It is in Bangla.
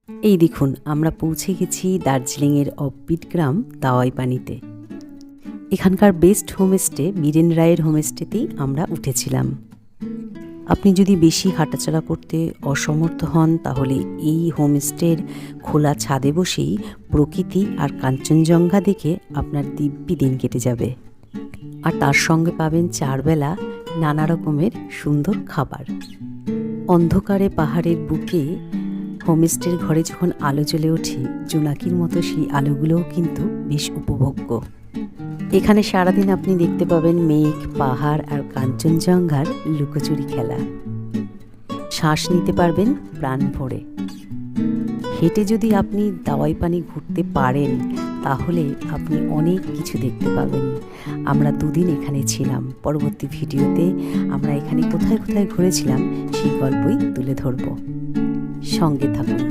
এই দেখুন, আমরা পৌঁছে গেছি দার্জিলিংয়ের অফবিট গ্রাম দাওয়াইপানিতে। এখানকার বেস্ট হোমস্টে বীরেন রায়ের হোমস্টেতেই আমরা উঠেছিলাম। আপনি যদি বেশি হাঁটাচলা করতে অসমর্থ হন তাহলে এই হোমস্টের খোলা ছাদে বসেই প্রকৃতি আর কাঞ্চনজঙ্ঘা দেখে আপনার দিব্যি দিন কেটে যাবে। আর তার সঙ্গে পাবেন 4 বেলা নানা রকমের সুন্দর খাবার। অন্ধকারে পাহাড়ের বুকে হোমস্টের ঘরে যখন আলো জ্বলে ওঠে, জোনাকির মতো সেই আলোগুলোও কিন্তু বেশ উপভোগ্য। এখানে সারাদিন আপনি দেখতে পাবেন মেঘ, পাহাড় আর কাঞ্চনজঙ্ঘার লুকোচুরি খেলা। শ্বাস নিতে পারবেন প্রাণ ভরে। হেঁটে যদি আপনি দাওয়াইপানি ঘুরতে পারেন তাহলে আপনি অনেক কিছু দেখতে পাবেন। আমরা 2 দিন এখানে ছিলাম। পরবর্তী ভিডিওতে আমরা এখানে কোথায় কোথায় ঘুরেছিলাম সেই গল্পই তুলে ধরব। সঙ্গে থাকুন।